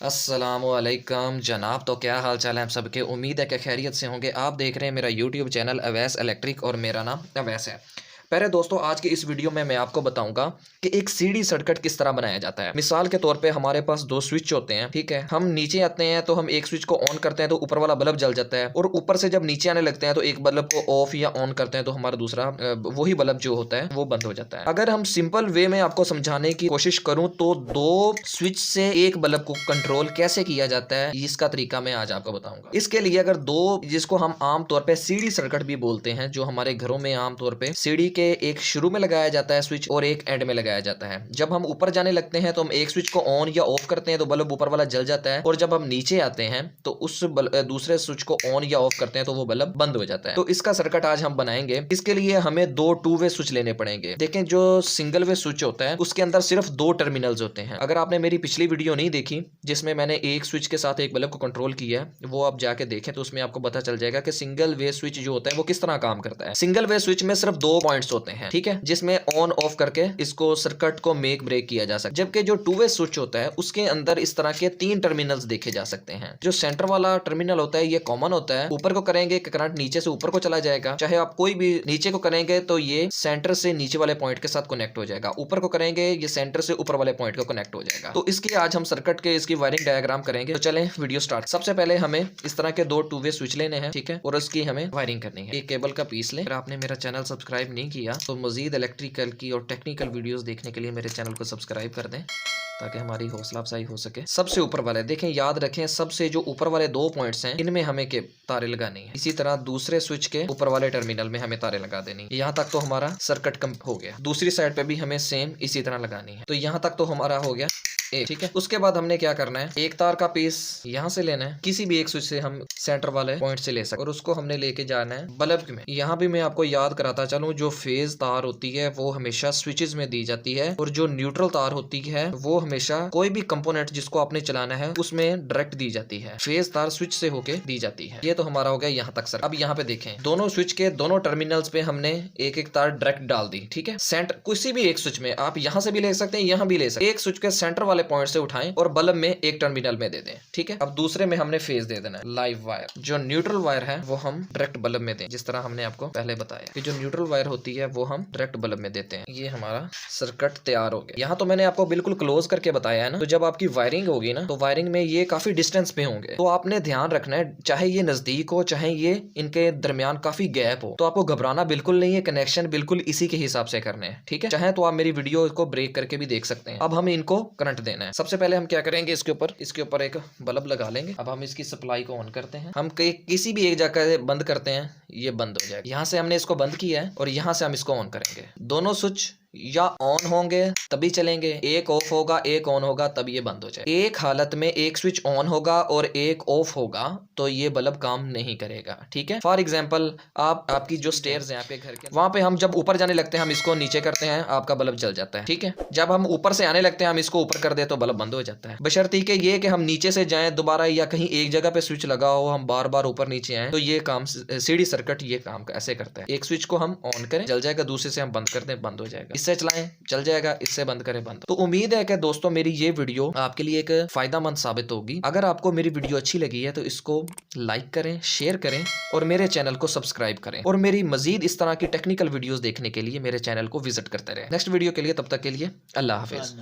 अस्सलामुअलैकुम जनाब। तो क्या हाल चाल है आप सबके। उम्मीद है कि खैरियत से होंगे। आप देख रहे हैं मेरा यूट्यूब चैनल अवैस इलेक्ट्रिक और मेरा नाम अवैस है। पहले दोस्तों आज की इस वीडियो में मैं आपको बताऊंगा कि एक सीढ़ी सर्किट किस तरह बनाया जाता है। मिसाल के तौर पे हमारे पास दो स्विच होते हैं, ठीक है। हम नीचे आते हैं तो हम एक स्विच को ऑन करते हैं तो ऊपर वाला बल्ब जल जाता है, और ऊपर से जब नीचे आने लगते हैं तो एक बल्ब को ऑफ या ऑन करते हैं तो हमारा दूसरा वही बल्ब जो होता है वो बंद हो जाता है। अगर हम सिंपल वे में आपको समझाने की कोशिश करूं तो दो स्विच से एक बल्ब को कंट्रोल कैसे किया जाता है इसका तरीका मैं आज आपको बताऊंगा। इसके लिए अगर दो, जिसको हम आम तौर पे सीढ़ी सर्किट भी बोलते हैं, जो हमारे घरों में आम तौर पे सीढ़ी के एक शुरू में लगाया जाता है स्विच और एक एंड में लगाया जाता है। जब हम ऊपर जाने लगते हैं तो हम एक स्विच को ऑन या ऑफ करते हैं तो बल्ब ऊपर वाला जल जाता है, और जब हम नीचे आते हैं तो उस दूसरे स्विच को ऑन या ऑफ करते हैं तो वो बल्ब बंद हो जाता है। तो इसका सर्किट आज हम बनाएंगे। इसके लिए हमें दो टू वे स्विच लेने पड़ेंगे। देखें, जो सिंगल वे स्विच होता है उसके अंदर सिर्फ दो टर्मिनल्स होते हैं। अगर आपने मेरी पिछली वीडियो नहीं देखी जिसमें मैंने एक स्विच के साथ एक बल्ब को कंट्रोल किया है, वो आप जाके देखें तो उसमें आपको पता चल जाएगा कि सिंगल वे स्विच जो होता है वो किस तरह काम करता है। सिंगल वे स्विच में सिर्फ दो पॉइंट्स होते हैं, ठीक है, जिसमें ऑन ऑफ करके इसको सर्किट को मेक ब्रेक किया जा सकता है। जबकि जो टू वे स्विच होता है उसके अंदर इस तरह के तीन टर्मिनल्स देखे जा सकते हैं। जो सेंटर वाला टर्मिनल होता है ये कॉमन होता है। ऊपर को करेंगे करंट नीचे से ऊपर को चला जाएगा, चाहे आप कोई भी नीचे को करेंगे तो ये सेंटर से नीचे वाले पॉइंट के साथ कनेक्ट हो जाएगा, ऊपर को करेंगे ये सेंटर से ऊपर वाले पॉइंट को कनेक्ट हो जाएगा। तो इसके आज हम सर्किट के इसकी वायरिंग डायग्राम करेंगे। तो चलें वीडियो स्टार्ट। सबसे पहले हमें इस तरह के दो टू वे स्विच लेने हैं, ठीक है, और उसकी हमें वायरिंग करनी है। एक केबल का पीस लें। अगर आपने मेरा चैनल सब्सक्राइब नहीं किया तो मजीद इलेक्ट्रिकल की और टेक्निकल वीडियोस देखने के लिए मेरे चैनल को सब्सक्राइब कर दें ताकि हमारी हौसला अफजाई हो सके। सबसे ऊपर वाले देखें, याद रखें, सबसे जो ऊपर वाले दो पॉइंट्स हैं इनमें हमें के तारे लगानी है। इसी तरह दूसरे स्विच के ऊपर वाले टर्मिनल में हमें तारे लगा देनी है। यहाँ तक तो हमारा सर्किट कम हो गया। दूसरी साइड पे भी हमें सेम इसी तरह लगानी है। तो यहाँ तक तो हमारा हो गया एक, ठीक है। उसके बाद हमने क्या करना है, एक तार का पीस यहाँ से लेना है, किसी भी एक स्विच से हम सेंटर वाले पॉइंट से ले सकते, और उसको हमने लेके जाना है बल्ब में। यहाँ भी मैं आपको याद कराता चलूं, जो फेज तार होती है वो हमेशा स्विचेस में दी जाती है, और जो न्यूट्रल तार होती है वो हमेशा कोई भी कंपोनेंट जिसको आपने चलाना है उसमें डायरेक्ट दी जाती है। फेज तार स्विच से होके दी जाती है। ये तो हमारा हो गया यहाँ तक सर। अब यहाँ पे देखें, दोनों स्विच के दोनों टर्मिनल्स पे हमने एक एक तार डायरेक्ट डाल दी, ठीक है। सेंटर किसी भी एक स्विच में आप यहाँ से भी ले सकते हैं, यहाँ भी ले सकते हैं। एक स्विच के सेंटर वाले पॉइंट से उठाएं और बल्ब में एक टर्मिनल में दे दें, ठीक है। अब दूसरे में हमने फेज दे देना है लाइव वायर। जो न्यूट्रल वायर है वो हम डायरेक्ट बल्ब में दें, जिस तरह हमने आपको पहले बताया कि जो न्यूट्रल वायर होती है वो हम डायरेक्ट बल्ब में देते हैं। ये हमारा सर्किट तैयार हो गया। यहाँ तो मैंने आपको बिल्कुल क्लोज करके बताया है ना। तो जब आपकी वायरिंग होगी ना तो वायरिंग में ये काफी डिस्टेंस पे होंगे, तो आपने ध्यान रखना है, चाहे ये नजदीक हो चाहे ये इनके दरमियान काफी गैप हो, तो आपको घबराना बिल्कुल नहीं है। कनेक्शन बिल्कुल इसी के हिसाब से करने हैं, ठीक है। चाहे तो आप मेरी वीडियो को ब्रेक करके भी देख सकते हैं। अब हमें इनको करंट देना है। सबसे पहले हम क्या करेंगे, इसके ऊपर एक बल्ब लगा लेंगे। अब हम इसकी सप्लाई को ऑन करते हैं। हम किसी भी एक जगह बंद करते हैं, ये बंद हो जाएगा। यहाँ से हमने इसको बंद किया है और यहाँ से हम इसको ऑन करेंगे। दोनों स्विच या ऑन होंगे तभी चलेंगे, एक ऑफ होगा एक ऑन होगा तब ये बंद हो जाए। एक हालत में एक स्विच ऑन होगा और एक ऑफ होगा तो ये बल्ब काम नहीं करेगा, ठीक है। फॉर एग्जांपल आपकी जो स्टेयर्स हैं आपके घर के, वहां पे हम जब ऊपर जाने लगते हैं हम इसको नीचे करते हैं, आपका बल्ब जल जाता है, ठीक है। जब हम ऊपर से आने लगते हैं हम इसको ऊपर कर दे तो बल्ब बंद हो जाता है। बशर्ते कि ये कि हम नीचे से जाएं दोबारा, या कहीं एक जगह पे स्विच लगा हो हम बार बार ऊपर नीचे आए, तो ये काम सीढ़ी सर्किट ये काम ऐसे करता है। एक स्विच को हम ऑन करें जल जाएगा, दूसरे से हम बंद कर दें बंद हो जाएगा, इससे चलाएं चल जाएगा, इससे बंद करें बंद। तो उम्मीद है कि दोस्तों मेरी ये वीडियो आपके लिए एक फायदेमंद साबित होगी। अगर आपको मेरी वीडियो अच्छी लगी है तो इसको लाइक करें, शेयर करें और मेरे चैनल को सब्सक्राइब करें, और मेरी मजीद इस तरह की टेक्निकल वीडियोस देखने के लिए मेरे चैनल को विजिट करते रहें। नेक्स्ट वीडियो के लिए, तब तक के लिए अल्लाह हाफिज।